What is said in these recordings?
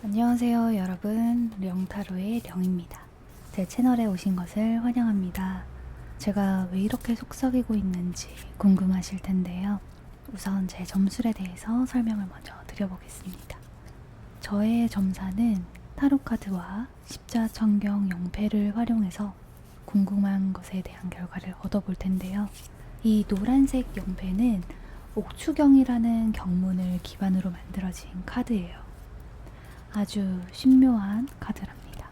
안녕하세요 여러분, 령타로의 령입니다. 제 채널에 오신 것을 환영합니다. 제가 왜 이렇게 속썩이고 있는지 궁금하실 텐데요. 우선 제 점술에 대해서 설명을 먼저 드려보겠습니다. 저의 점사는 타로카드와 십자천경 영패를 활용해서 궁금한 것에 대한 결과를 얻어볼 텐데요. 이 노란색 영패는 옥추경이라는 경문을 기반으로 만들어진 카드예요. 아주 신묘한 카드랍니다.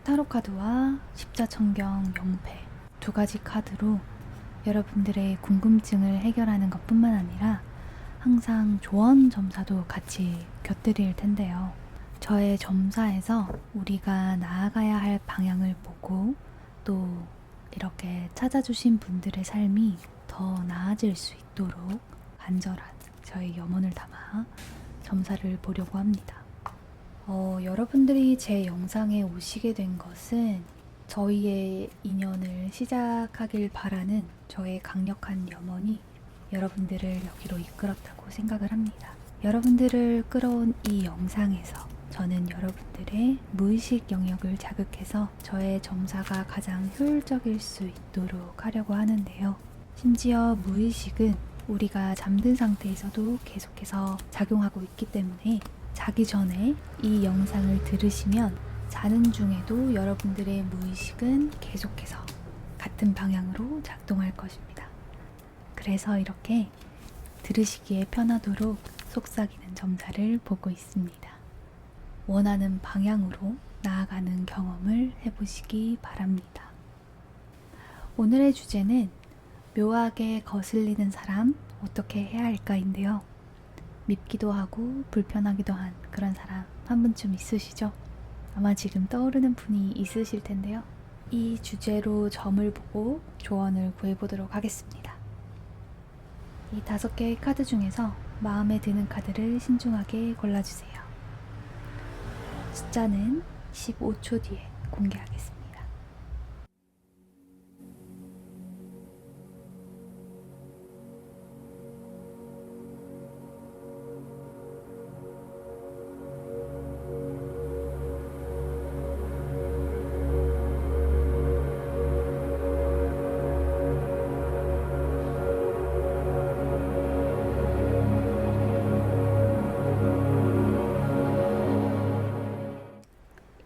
타로카드와 십자천경 영패 두 가지 카드로 여러분들의 궁금증을 해결하는 것 뿐만 아니라 항상 조언 점사도 같이 곁들일 텐데요. 저의 점사에서 우리가 나아가야 할 방향을 보고 또 이렇게 찾아주신 분들의 삶이 더 나아질 수 있도록 간절한 저의 염원을 담아 점사를 보려고 합니다. 여러분들이 제 영상에 오시게 된 것은 저희의 인연을 시작하길 바라는 저의 강력한 염원이 여러분들을 여기로 이끌었다고 생각을 합니다. 여러분들을 끌어온 이 영상에서 저는 여러분들의 무의식 영역을 자극해서 저의 점사가 가장 효율적일 수 있도록 하려고 하는데요. 심지어 무의식은 우리가 잠든 상태에서도 계속해서 작용하고 있기 때문에 자기 전에 이 영상을 들으시면 자는 중에도 여러분들의 무의식은 계속해서 같은 방향으로 작동할 것입니다. 그래서 이렇게 들으시기에 편하도록 속삭이는 점사를 보고 있습니다. 원하는 방향으로 나아가는 경험을 해보시기 바랍니다. 오늘의 주제는 묘하게 거슬리는 사람 어떻게 해야 할까인데요. 밉기도 하고 불편하기도 한 그런 사람 한 분쯤 있으시죠? 아마 지금 떠오르는 분이 있으실 텐데요. 이 주제로 점을 보고 조언을 구해보도록 하겠습니다. 이 5개의 카드 중에서 마음에 드는 카드를 신중하게 골라주세요. 숫자는 15초 뒤에 공개하겠습니다.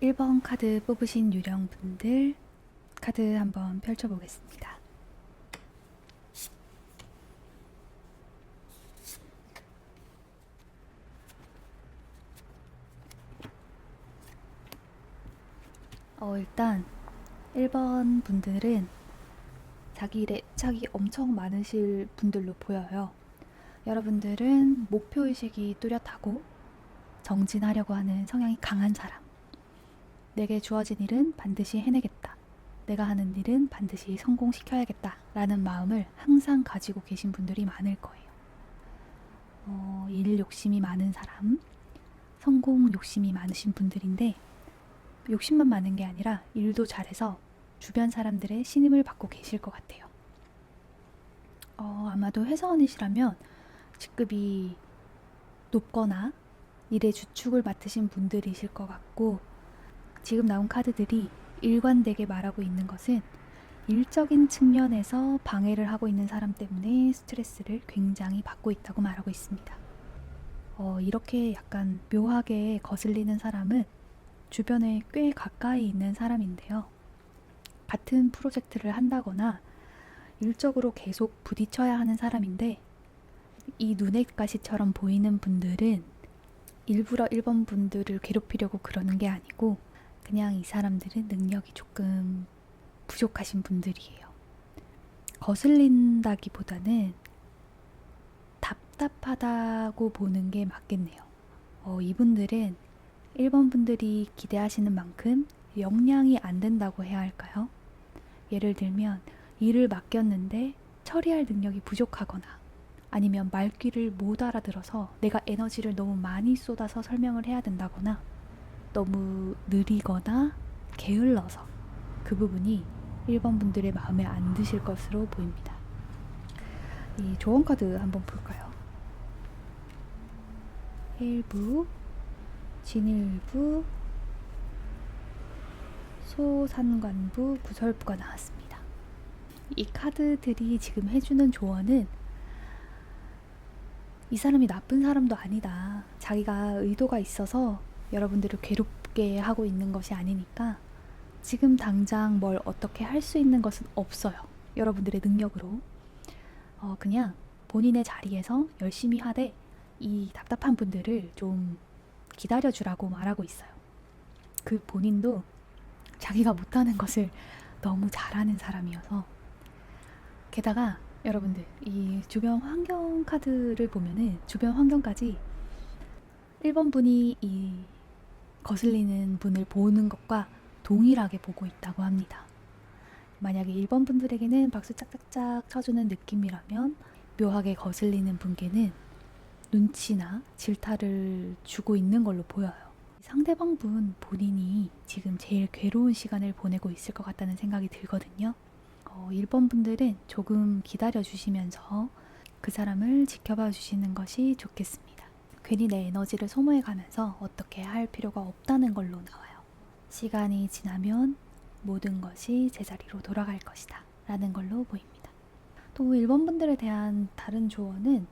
1번 카드 뽑으신 유령분들 카드 한번 펼쳐보겠습니다. 일단 1번 분들은 자기 일에 애착이 엄청 많으실 분들로 보여요. 여러분들은 목표의식이 뚜렷하고 정진하려고 하는 성향이 강한 사람. 내게 주어진 일은 반드시 해내겠다. 내가 하는 일은 반드시 성공시켜야겠다. 라는 마음을 항상 가지고 계신 분들이 많을 거예요. 일 욕심이 많은 사람, 성공 욕심이 많으신 분들인데 욕심만 많은 게 아니라 일도 잘해서 주변 사람들의 신임을 받고 계실 것 같아요. 아마도 회사원이시라면 직급이 높거나 일의 주축을 맡으신 분들이실 것 같고, 지금 나온 카드들이 일관되게 말하고 있는 것은 일적인 측면에서 방해를 하고 있는 사람 때문에 스트레스를 굉장히 받고 있다고 말하고 있습니다. 이렇게 약간 묘하게 거슬리는 사람은 주변에 꽤 가까이 있는 사람인데요. 같은 프로젝트를 한다거나 일적으로 계속 부딪혀야 하는 사람인데, 이 눈의 가시처럼 보이는 분들은 일부러 1번 분들을 괴롭히려고 그러는 게 아니고 그냥 이 사람들은 능력이 조금 부족하신 분들이에요. 거슬린다기보다는 답답하다고 보는 게 맞겠네요. 이분들은 1번 분들이 기대하시는 만큼 역량이 안 된다고 해야 할까요? 예를 들면 일을 맡겼는데 처리할 능력이 부족하거나 아니면 말귀를 못 알아들어서 내가 에너지를 너무 많이 쏟아서 설명을 해야 된다거나 너무 느리거나 게을러서 그 부분이 1번 분들의 마음에 안 드실 것으로 보입니다. 이 조언 카드 한번 볼까요? 일부 진일부, 소산관부, 구설부가 나왔습니다. 이 카드들이 지금 해주는 조언은 이 사람이 나쁜 사람도 아니다. 자기가 의도가 있어서 여러분들을 괴롭게 하고 있는 것이 아니니까 지금 당장 뭘 어떻게 할 수 있는 것은 없어요. 여러분들의 능력으로. 그냥 본인의 자리에서 열심히 하되 이 답답한 분들을 좀 기다려주라고 말하고 있어요. 그 본인도 자기가 못하는 것을 너무 잘하는 사람이어서. 게다가 여러분들 이 주변 환경 카드를 보면은 주변 환경까지 1번 분이 이 거슬리는 분을 보는 것과 동일하게 보고 있다고 합니다. 만약에 1번 분들에게는 박수 짝짝짝 쳐주는 느낌이라면 묘하게 거슬리는 분께는 눈치나 질타를 주고 있는 걸로 보여요. 상대방 분 본인이 지금 제일 괴로운 시간을 보내고 있을 것 같다는 생각이 들거든요. 1번 분들은 조금 기다려 주시면서 그 사람을 지켜봐 주시는 것이 좋겠습니다. 괜히 내 에너지를 소모해 가면서 어떻게 할 필요가 없다는 걸로 나와요. 시간이 지나면 모든 것이 제자리로 돌아갈 것이다 라는 걸로 보입니다. 또 1번 분들에 대한 다른 조언은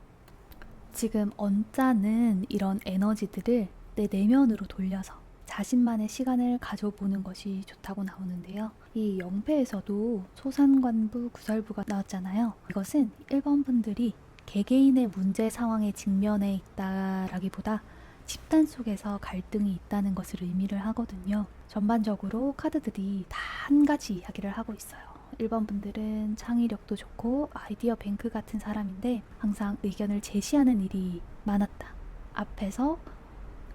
지금 언짢은 이런 에너지들을 내 내면으로 돌려서 자신만의 시간을 가져보는 것이 좋다고 나오는데요. 이 영패에서도 소산관부, 구설부가 나왔잖아요. 이것은 1번 분들이 개개인의 문제 상황에 직면해 있다라기보다 집단 속에서 갈등이 있다는 것을 의미를 하거든요. 전반적으로 카드들이 다 한 가지 이야기를 하고 있어요. 1번 분들은 창의력도 좋고 아이디어 뱅크 같은 사람인데 항상 의견을 제시하는 일이 많았다. 앞에서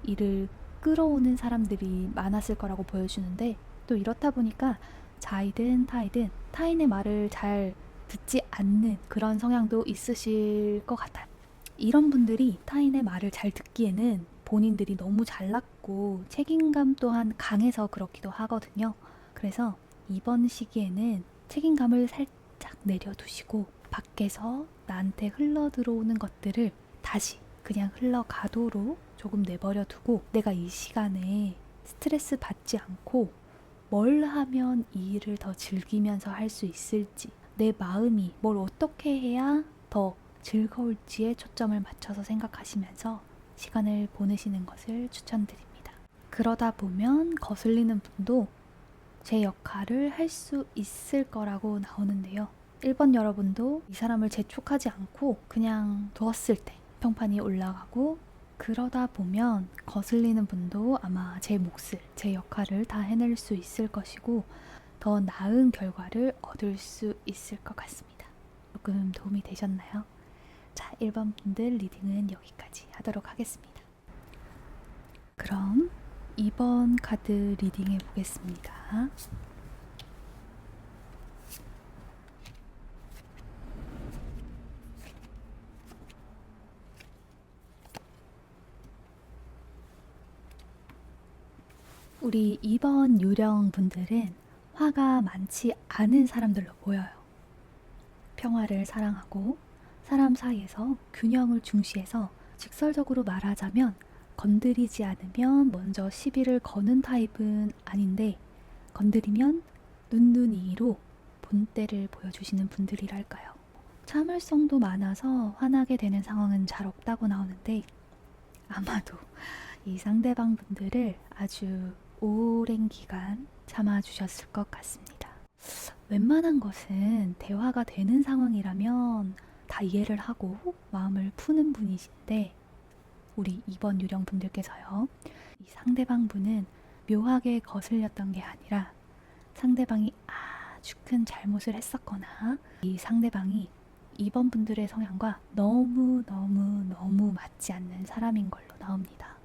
일을 끌어오는 사람들이 많았을 거라고 보여주는데 또 이렇다 보니까 자이든 타이든 타인의 말을 잘 듣지 않는 그런 성향도 있으실 것 같아요. 이런 분들이 타인의 말을 잘 듣기에는 본인들이 너무 잘났고 책임감 또한 강해서 그렇기도 하거든요. 그래서 이번 시기에는 책임감을 살짝 내려두시고 밖에서 나한테 흘러 들어오는 것들을 다시 그냥 흘러가도록 조금 내버려 두고 내가 이 시간에 스트레스 받지 않고 뭘 하면 이 일을 더 즐기면서 할 수 있을지, 내 마음이 뭘 어떻게 해야 더 즐거울지에 초점을 맞춰서 생각하시면서 시간을 보내시는 것을 추천드립니다. 그러다 보면 거슬리는 분도 제 역할을 할 수 있을 거라고 나오는데요. 1번 여러분도 이 사람을 재촉하지 않고 그냥 두었을 때 평판이 올라가고 그러다 보면 거슬리는 분도 아마 제 몫을, 제 역할을 다 해낼 수 있을 것이고 더 나은 결과를 얻을 수 있을 것 같습니다. 조금 도움이 되셨나요? 자, 1번 분들 리딩은 여기까지 하도록 하겠습니다. 그럼 2번 카드 리딩해 보겠습니다. 우리 2번 유령 분들은 화가 많지 않은 사람들로 보여요. 평화를 사랑하고 사람 사이에서 균형을 중시해서 직설적으로 말하자면 건드리지 않으면 먼저 시비를 거는 타입은 아닌데 건드리면 눈눈이로 본때를 보여주시는 분들이랄까요. 참을성도 많아서 화나게 되는 상황은 잘 없다고 나오는데 아마도 이 상대방 분들을 아주 오랜 기간 참아주셨을 것 같습니다. 웬만한 것은 대화가 되는 상황이라면 다 이해를 하고 마음을 푸는 분이신데 우리 2번 유령 분들께서요. 이 상대방 분은 묘하게 거슬렸던 게 아니라 상대방이 아주 큰 잘못을 했었거나 이 상대방이 2번 분들의 성향과 너무 맞지 않는 사람인 걸로 나옵니다.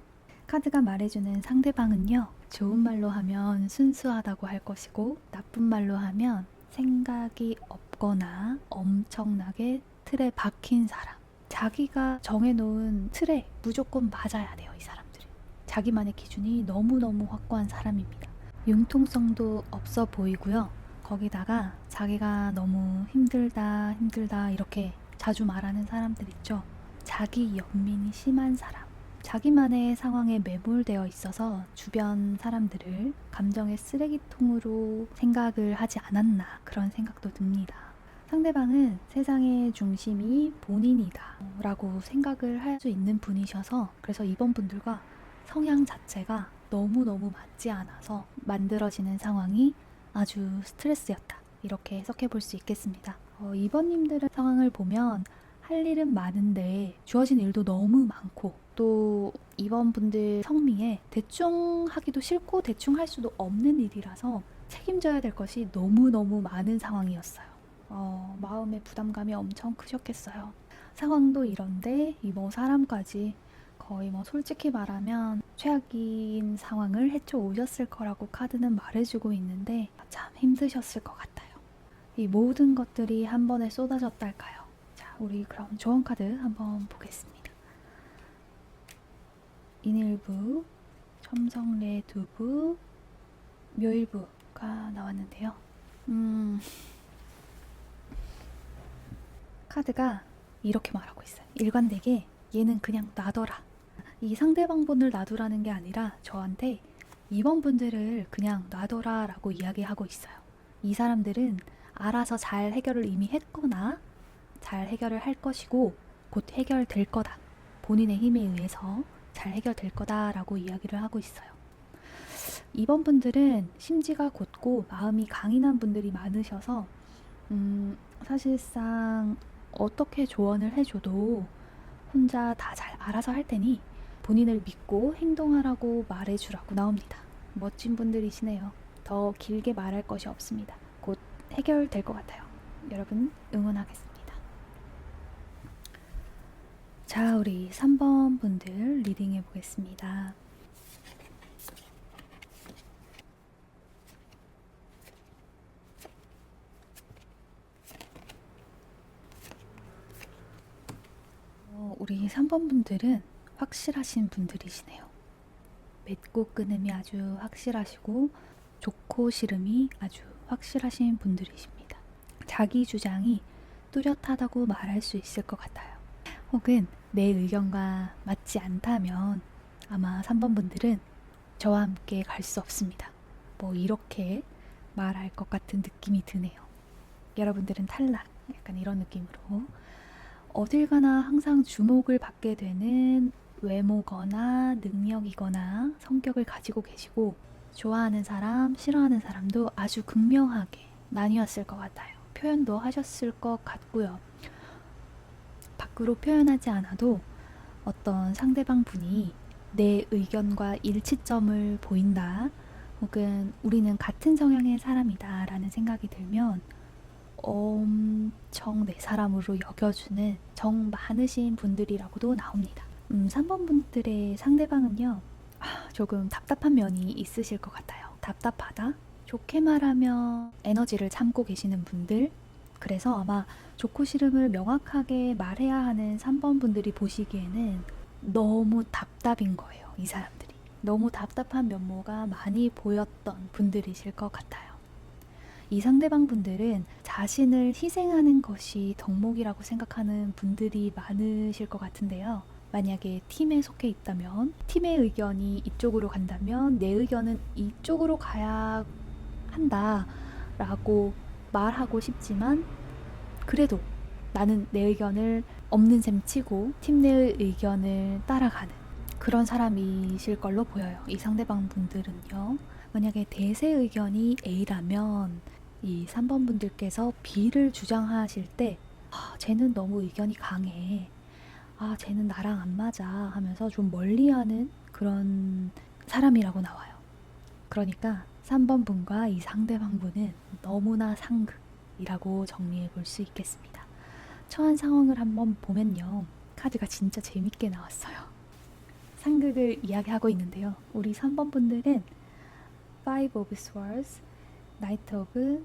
카드가 말해주는 상대방은요. 좋은 말로 하면 순수하다고 할 것이고 나쁜 말로 하면 생각이 없거나 엄청나게 틀에 박힌 사람. 자기가 정해놓은 틀에 무조건 맞아야 돼요. 이 사람들은. 자기만의 기준이 너무너무 확고한 사람입니다. 융통성도 없어 보이고요. 거기다가 자기가 너무 힘들다 이렇게 자주 말하는 사람들 있죠. 자기 연민이 심한 사람. 자기만의 상황에 매몰되어 있어서 주변 사람들을 감정의 쓰레기통으로 생각을 하지 않았나 그런 생각도 듭니다. 상대방은 세상의 중심이 본인이다 라고 생각을 할 수 있는 분이셔서 그래서 이번 분들과 성향 자체가 너무너무 맞지 않아서 만들어지는 상황이 아주 스트레스였다 이렇게 해석해 볼 수 있겠습니다. 이번님들의 상황을 보면 할 일은 많은데 주어진 일도 너무 많고 또 이번 분들 성미에 대충 하기도 싫고 대충 할 수도 없는 일이라서 책임져야 될 것이 너무너무 많은 상황이었어요. 마음의 부담감이 엄청 크셨겠어요. 상황도 이런데 이 사람까지 거의 솔직히 말하면 최악인 상황을 헤쳐 오셨을 거라고 카드는 말해주고 있는데 참 힘드셨을 것 같아요. 이 모든 것들이 한 번에 쏟아졌달까요? 자, 우리 그럼 조언 카드 한번 보겠습니다. 인일부, 첨성래두부, 묘일부가 나왔는데요. 카드가 이렇게 말하고 있어요. 일관되게 얘는 그냥 놔둬라. 이 상대방 분을 놔두라는 게 아니라 저한테 이번 분들을 그냥 놔둬라 라고 이야기하고 있어요. 이 사람들은 알아서 잘 해결을 이미 했거나 잘 해결을 할 것이고 곧 해결될 거다. 본인의 힘에 의해서 잘 해결될 거다 라고 이야기를 하고 있어요. 이번 분들은 심지가 곧고 마음이 강인한 분들이 많으셔서 사실상 어떻게 조언을 해줘도 혼자 다 잘 알아서 할 테니 본인을 믿고 행동하라고 말해주라고 나옵니다. 멋진 분들이시네요. 더 길게 말할 것이 없습니다. 곧 해결될 것 같아요. 여러분 응원하겠습니다. 자, 우리 3번 분들 리딩해 보겠습니다. 우리 3번 분들은 확실하신 분들이시네요. 맺고 끊음이 아주 확실하시고 좋고 싫음이 아주 확실하신 분들이십니다. 자기 주장이 뚜렷하다고 말할 수 있을 것 같아요. 혹은 내 의견과 맞지 않다면 아마 3번 분들은 저와 함께 갈 수 없습니다. 이렇게 말할 것 같은 느낌이 드네요. 여러분들은 탈락, 약간 이런 느낌으로 어딜 가나 항상 주목을 받게 되는 외모거나 능력이거나 성격을 가지고 계시고 좋아하는 사람, 싫어하는 사람도 아주 극명하게 나뉘었을 것 같아요. 표현도 하셨을 것 같고요. 밖으로 표현하지 않아도 어떤 상대방 분이 내 의견과 일치점을 보인다 혹은 우리는 같은 성향의 사람이다 라는 생각이 들면 엄청 내 사람으로 여겨주는 정 많으신 분들이라고도 나옵니다. 3번 분들의 상대방은요, 조금 답답한 면이 있으실 것 같아요. 답답하다? 좋게 말하면 에너지를 참고 계시는 분들, 그래서 아마 좋고 싫음을 명확하게 말해야 하는 3번 분들이 보시기에는 너무 답답인 거예요. 이 사람들이 너무 답답한 면모가 많이 보였던 분들이실 것 같아요. 이 상대방 분들은 자신을 희생하는 것이 덕목이라고 생각하는 분들이 많으실 것 같은데요. 만약에 팀에 속해 있다면 팀의 의견이 이쪽으로 간다면 내 의견은 이쪽으로 가야 한다 라고 말하고 싶지만 그래도 나는 내 의견을 없는 셈 치고 팀 내의 의견을 따라가는 그런 사람이실 걸로 보여요. 이 상대방 분들은요. 만약에 대세 의견이 A라면 이 3번 분들께서 B를 주장하실 때 쟤는 너무 의견이 강해. 쟤는 나랑 안 맞아 하면서 좀 멀리하는 그런 사람이라고 나와요. 그러니까 3번 분과 이 상대방 분은 너무나 상극이라고 정리해 볼 수 있겠습니다. 처한 상황을 한번 보면요. 카드가 진짜 재밌게 나왔어요. 상극을 이야기하고 있는데요. 우리 3번 분들은 Five of Swords, Knight of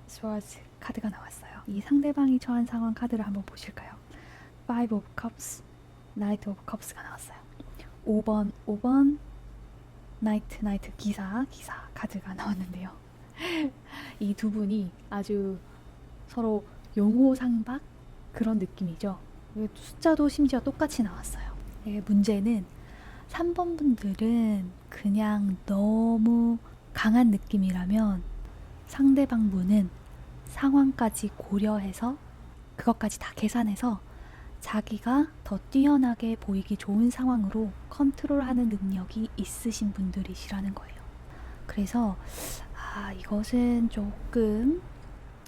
Swords 카드가 나왔어요. 이 상대방이 처한 상황 카드를 한번 보실까요? Five of Cups, Knight of Cups가 나왔어요. 5번 나이트 기사 카드가 나왔는데요. 이 두 분이 아주 서로 용호상박 그런 느낌이죠. 숫자도 심지어 똑같이 나왔어요. 문제는 3번 분들은 그냥 너무 강한 느낌이라면 상대방 분은 상황까지 고려해서 그것까지 다 계산해서 자기가 더 뛰어나게 보이기 좋은 상황으로 컨트롤하는 능력이 있으신 분들이시라는 거예요. 그래서 이것은 조금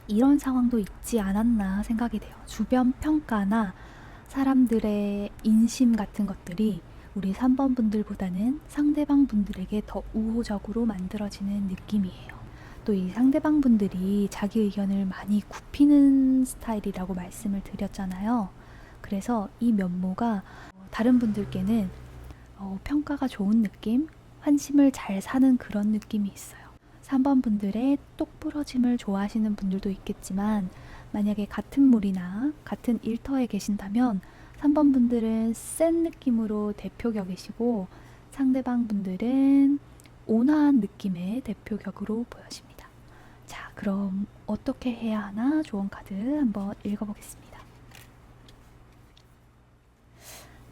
이런 상황도 있지 않았나 생각이 돼요. 주변 평가나 사람들의 인심 같은 것들이 우리 3번 분들보다는 상대방 분들에게 더 우호적으로 만들어지는 느낌이에요. 또 이 상대방 분들이 자기 의견을 많이 굽히는 스타일이라고 말씀을 드렸잖아요. 그래서 이 면모가 다른 분들께는 평가가 좋은 느낌, 환심을 잘 사는 그런 느낌이 있어요. 3번 분들의 똑부러짐을 좋아하시는 분들도 있겠지만 만약에 같은 물이나 같은 일터에 계신다면 3번 분들은 센 느낌으로 대표격이시고 상대방 분들은 온화한 느낌의 대표격으로 보여집니다. 자, 그럼 어떻게 해야 하나 조언 카드 한번 읽어보겠습니다.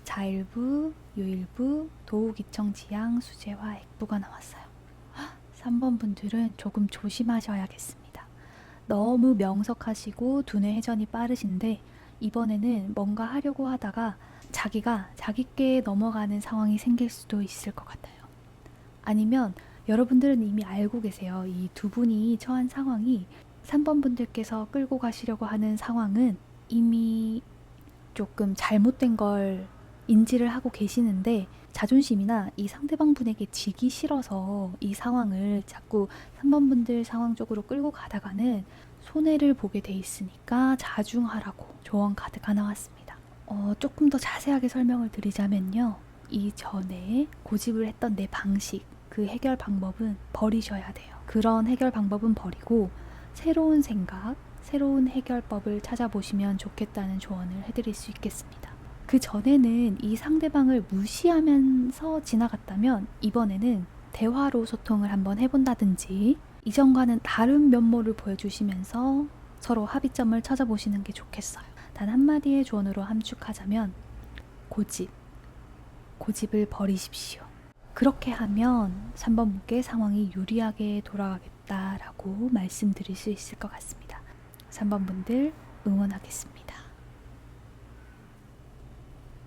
자일부, 유일부, 도우기청, 지양, 수재화, 액부가 나왔어요. 3번 분들은 조금 조심하셔야겠습니다. 너무 명석하시고 두뇌 회전이 빠르신데 이번에는 뭔가 하려고 하다가 자기가 자기께 넘어가는 상황이 생길 수도 있을 것 같아요. 아니면 여러분들은 이미 알고 계세요. 이 두 분이 처한 상황이 3번 분들께서 끌고 가시려고 하는 상황은 이미 조금 잘못된 걸 인지를 하고 계시는데 자존심이나 이 상대방 분에게 지기 싫어서 이 상황을 자꾸 3번 분들 상황 쪽으로 끌고 가다가는 손해를 보게 돼 있으니까 자중하라고 조언 카드가 나왔습니다. 조금 더 자세하게 설명을 드리자면요. 이전에 고집을 했던 내 방식, 그 해결 방법은 버리셔야 돼요. 그런 해결 방법은 버리고 새로운 생각, 새로운 해결법을 찾아보시면 좋겠다는 조언을 해드릴 수 있겠습니다. 그 전에는 이 상대방을 무시하면서 지나갔다면 이번에는 대화로 소통을 한번 해본다든지 이전과는 다른 면모를 보여주시면서 서로 합의점을 찾아보시는 게 좋겠어요. 단 한마디의 조언으로 함축하자면 고집을 버리십시오. 그렇게 하면 3번 분께 상황이 유리하게 돌아가겠다라고 말씀드릴 수 있을 것 같습니다. 3번 분들 응원하겠습니다.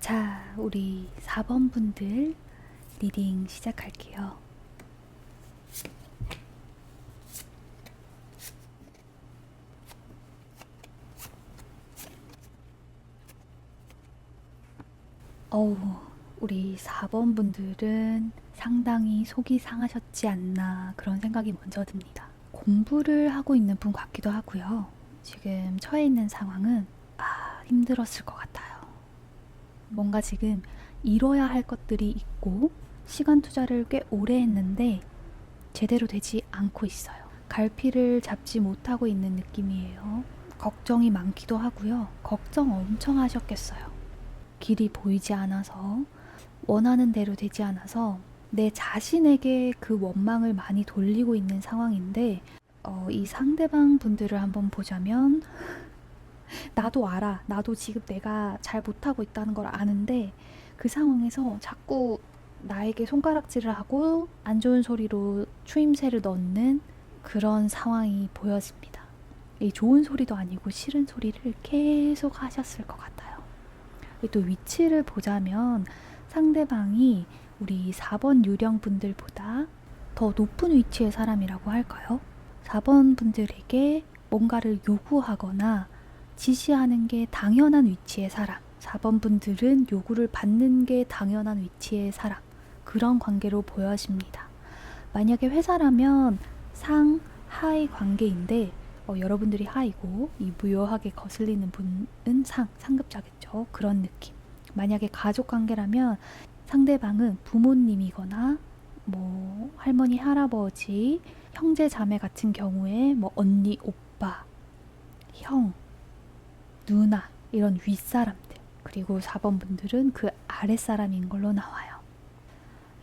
자, 우리 4번 분들 리딩 시작할게요. 우리 4번 분들은 상당히 속이 상하셨지 않나 그런 생각이 먼저 듭니다. 공부를 하고 있는 분 같기도 하고요. 지금 처해 있는 상황은 힘들었을 것 같아요. 뭔가 지금 이뤄야 할 것들이 있고 시간 투자를 꽤 오래 했는데 제대로 되지 않고 있어요. 갈피를 잡지 못하고 있는 느낌이에요. 걱정이 많기도 하고요. 걱정 엄청 하셨겠어요. 길이 보이지 않아서 원하는 대로 되지 않아서 내 자신에게 그 원망을 많이 돌리고 있는 상황인데 이 상대방 분들을 한번 보자면 나도 알아. 나도 지금 내가 잘 못하고 있다는 걸 아는데 그 상황에서 자꾸 나에게 손가락질을 하고 안 좋은 소리로 추임새를 넣는 그런 상황이 보여집니다. 이 좋은 소리도 아니고 싫은 소리를 계속 하셨을 것 같아요. 또 위치를 보자면 상대방이 우리 4번 유령 분들보다 더 높은 위치의 사람이라고 할까요? 4번 분들에게 뭔가를 요구하거나 지시하는 게 당연한 위치의 사람, 4번 분들은 요구를 받는 게 당연한 위치의 사람, 그런 관계로 보여집니다. 만약에 회사라면 상, 하의 관계인데 여러분들이 하이고 이 무효하게 거슬리는 분은 상급자겠죠. 그런 느낌. 만약에 가족 관계라면 상대방은 부모님이거나 뭐 할머니, 할아버지, 형제, 자매 같은 경우에 뭐 언니, 오빠, 형, 누나 이런 윗사람들, 그리고 4번 분들은 그 아랫사람인 걸로 나와요.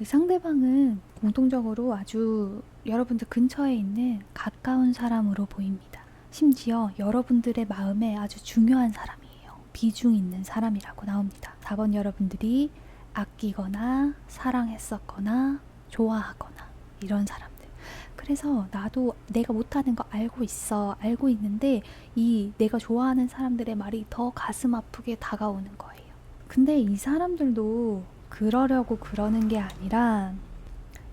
상대방은 공통적으로 아주 여러분들 근처에 있는 가까운 사람으로 보입니다. 심지어 여러분들의 마음에 아주 중요한 사람이에요. 비중 있는 사람이라고 나옵니다. 4번 여러분들이 아끼거나 사랑했었거나 좋아하거나 이런 사람들. 그래서 나도 내가 못하는 거 알고 있어. 알고 있는데 이 내가 좋아하는 사람들의 말이 더 가슴 아프게 다가오는 거예요. 근데 이 사람들도 그러려고 그러는 게 아니라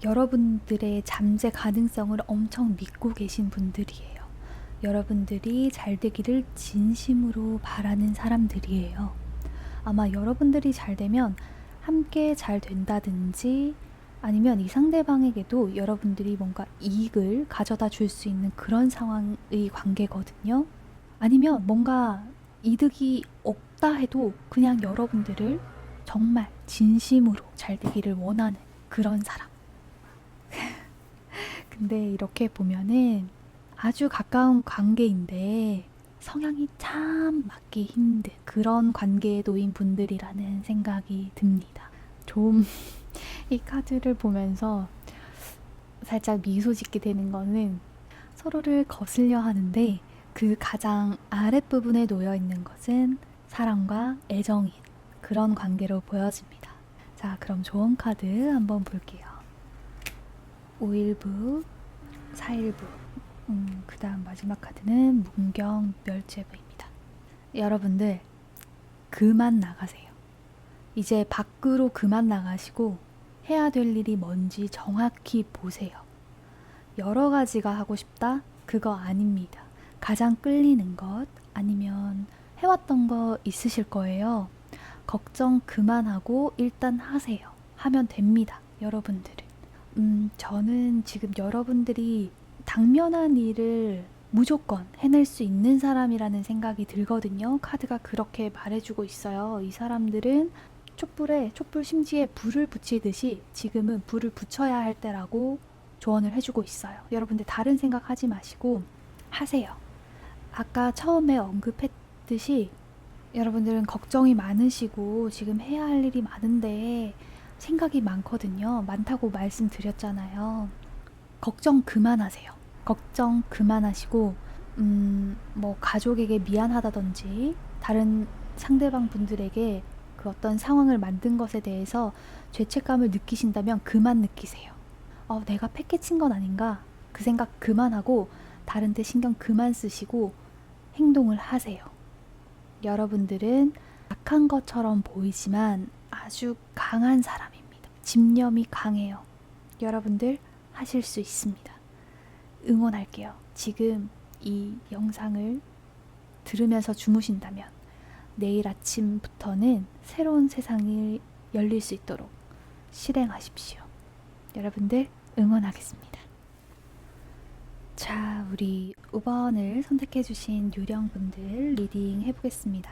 여러분들의 잠재 가능성을 엄청 믿고 계신 분들이에요. 여러분들이 잘 되기를 진심으로 바라는 사람들이에요. 아마 여러분들이 잘 되면 함께 잘 된다든지 아니면 이 상대방에게도 여러분들이 뭔가 이익을 가져다 줄 수 있는 그런 상황의 관계거든요. 아니면 뭔가 이득이 없다 해도 그냥 여러분들을 정말 진심으로 잘 되기를 원하는 그런 사람. 근데 이렇게 보면은 아주 가까운 관계인데 성향이 참 맞기 힘든 그런 관계에 놓인 분들이라는 생각이 듭니다. 좀 이 카드를 보면서 살짝 미소 짓게 되는 거는 서로를 거슬려 하는데 그 가장 아랫부분에 놓여 있는 것은 사랑과 애정인 그런 관계로 보여집니다. 자, 그럼 좋은 카드 한번 볼게요. 5일부, 4일부, 그 다음 마지막 카드는 문경 멸제부입니다. 여러분들 그만 나가세요. 이제 밖으로 그만 나가시고 해야 될 일이 뭔지 정확히 보세요. 여러 가지가 하고 싶다? 그거 아닙니다. 가장 끌리는 것 아니면 해왔던 거 있으실 거예요. 걱정 그만하고 일단 하세요. 하면 됩니다. 여러분들은. 저는 지금 여러분들이 당면한 일을 무조건 해낼 수 있는 사람이라는 생각이 들거든요. 카드가 그렇게 말해주고 있어요. 이 사람들은 촛불 심지에 불을 붙이듯이 지금은 불을 붙여야 할 때라고 조언을 해주고 있어요. 여러분들 다른 생각하지 마시고 하세요. 아까 처음에 언급했듯이 여러분들은 걱정이 많으시고 지금 해야 할 일이 많은데 생각이 많거든요. 많다고 말씀드렸잖아요. 걱정 그만하세요. 걱정 그만하시고 뭐 가족에게 미안하다든지 다른 상대방 분들에게 그 어떤 상황을 만든 것에 대해서 죄책감을 느끼신다면 그만 느끼세요. 내가 패기친 건 아닌가? 그 생각 그만하고 다른 데 신경 그만 쓰시고 행동을 하세요. 여러분들은 약한 것처럼 보이지만 아주 강한 사람입니다. 집념이 강해요. 여러분들 하실 수 있습니다. 응원할게요. 지금 이 영상을 들으면서 주무신다면 내일 아침부터는 새로운 세상이 열릴 수 있도록 실행하십시오. 여러분들 응원하겠습니다. 자, 우리 5번을 선택해주신 요령분들 리딩 해보겠습니다.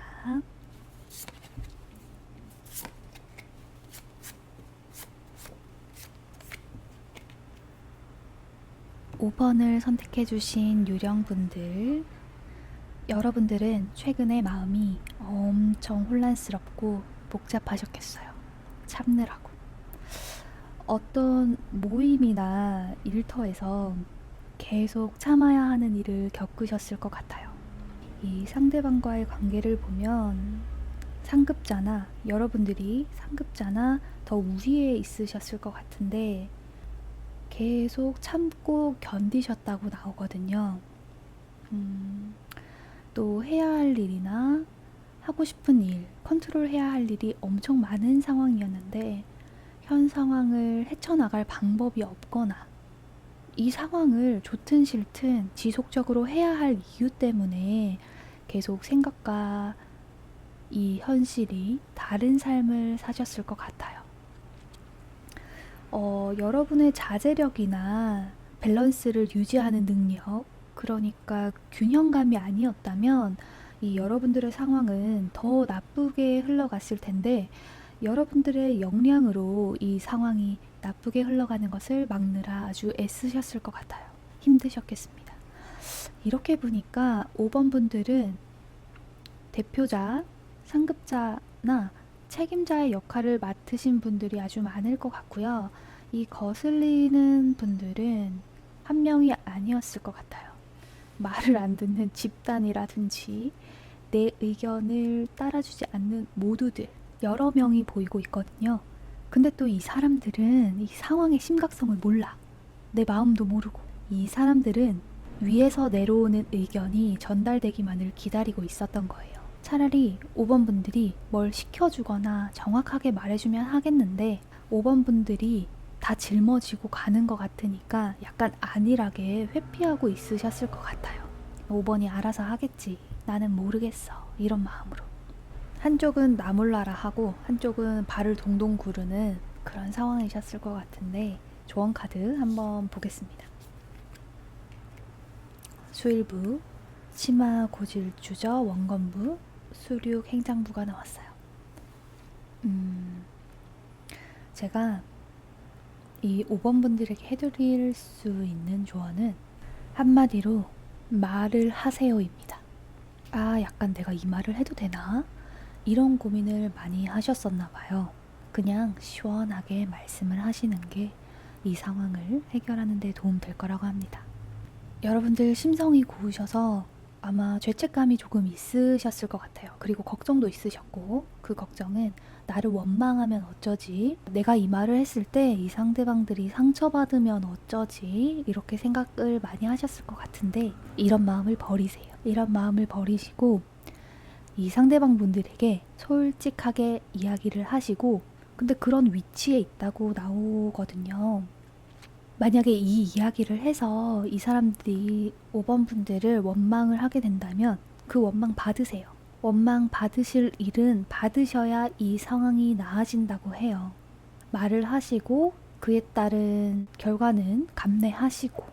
5번을 선택해주신 요령분들, 여러분들은 최근에 마음이 엄청 혼란스럽고 복잡하셨겠어요. 참느라고. 어떤 모임이나 일터에서 계속 참아야 하는 일을 겪으셨을 것 같아요. 이 상대방과의 관계를 보면 상급자나 여러분들이 상급자나 더 우위에 있으셨을 것 같은데 계속 참고 견디셨다고 나오거든요. 또 해야 할 일이나 하고 싶은 일, 컨트롤해야 할 일이 엄청 많은 상황이었는데 현 상황을 헤쳐나갈 방법이 없거나 이 상황을 좋든 싫든 지속적으로 해야 할 이유 때문에 계속 생각과 이 현실이 다른 삶을 사셨을 것 같아요. 여러분의 자제력이나 밸런스를 유지하는 능력, 그러니까 균형감이 아니었다면 이 여러분들의 상황은 더 나쁘게 흘러갔을 텐데 여러분들의 역량으로 이 상황이 나쁘게 흘러가는 것을 막느라 아주 애쓰셨을 것 같아요. 힘드셨겠습니다. 이렇게 보니까 5번 분들은 대표자, 상급자나 책임자의 역할을 맡으신 분들이 아주 많을 것 같고요. 이 거슬리는 분들은 한 명이 아니었을 것 같아요. 말을 안 듣는 집단이라든지 내 의견을 따라주지 않는 모두들 여러 명이 보이고 있거든요. 근데 또 이 사람들은 이 상황의 심각성을 몰라. 내 마음도 모르고. 이 사람들은 위에서 내려오는 의견이 전달되기만을 기다리고 있었던 거예요. 차라리 5번 분들이 뭘 시켜주거나 정확하게 말해주면 하겠는데 5번 분들이 다 짊어지고 가는 것 같으니까 약간 안일하게 회피하고 있으셨을 것 같아요. 5번이 알아서 하겠지. 나는 모르겠어. 이런 마음으로. 한쪽은 나 몰라라 하고 한쪽은 발을 동동 구르는 그런 상황이셨을 것 같은데 조언 카드 한번 보겠습니다. 수일부, 치마 고질주저 원건부, 수륙 행장부가 나왔어요. 제가 이 5번 분들에게 해드릴 수 있는 조언은 한마디로 말을 하세요입니다. 아, 약간 내가 이 말을 해도 되나? 이런 고민을 많이 하셨었나 봐요. 그냥 시원하게 말씀을 하시는 게 이 상황을 해결하는 데 도움 될 거라고 합니다. 여러분들 심성이 고우셔서 아마 죄책감이 조금 있으셨을 것 같아요. 그리고 걱정도 있으셨고, 그 걱정은 나를 원망하면 어쩌지? 내가 이 말을 했을 때 이 상대방들이 상처받으면 어쩌지? 이렇게 생각을 많이 하셨을 것 같은데 이런 마음을 버리세요. 이런 마음을 버리시고 이 상대방 분들에게 솔직하게 이야기를 하시고, 근데 그런 위치에 있다고 나오거든요. 만약에 이 이야기를 해서 이 사람들이 5번 분들을 원망을 하게 된다면 그 원망 받으세요. 원망 받으실 일은 받으셔야 이 상황이 나아진다고 해요. 말을 하시고 그에 따른 결과는 감내하시고,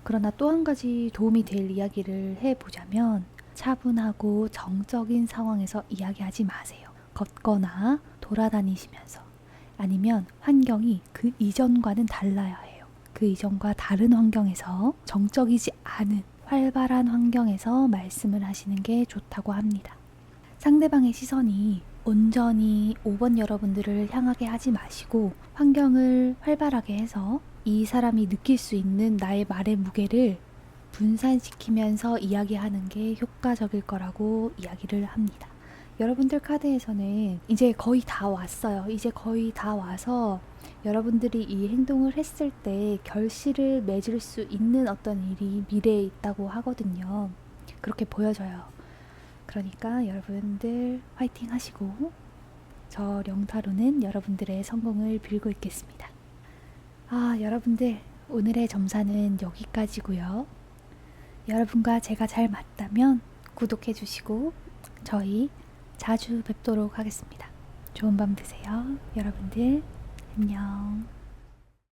그러나 또 한 가지 도움이 될 이야기를 해보자면 차분하고 정적인 상황에서 이야기하지 마세요. 걷거나 돌아다니시면서, 아니면 환경이 그 이전과는 달라야 해요. 그 이전과 다른 환경에서, 정적이지 않은 활발한 환경에서 말씀을 하시는 게 좋다고 합니다. 상대방의 시선이 온전히 5번 여러분들을 향하게 하지 마시고 환경을 활발하게 해서 이 사람이 느낄 수 있는 나의 말의 무게를 분산시키면서 이야기하는 게 효과적일 거라고 이야기를 합니다. 여러분들 카드에서는 이제 거의 다 왔어요. 이제 거의 다 와서 여러분들이 이 행동을 했을 때 결실을 맺을 수 있는 어떤 일이 미래에 있다고 하거든요. 그렇게 보여져요. 그러니까 여러분들 화이팅 하시고, 저 령타로는 여러분들의 성공을 빌고 있겠습니다. 여러분들 오늘의 점사는 여기까지고요. 여러분과 제가 잘 맞다면 구독해 주시고 저희 자주 뵙도록 하겠습니다. 좋은 밤 되세요. 여러분들 안녕.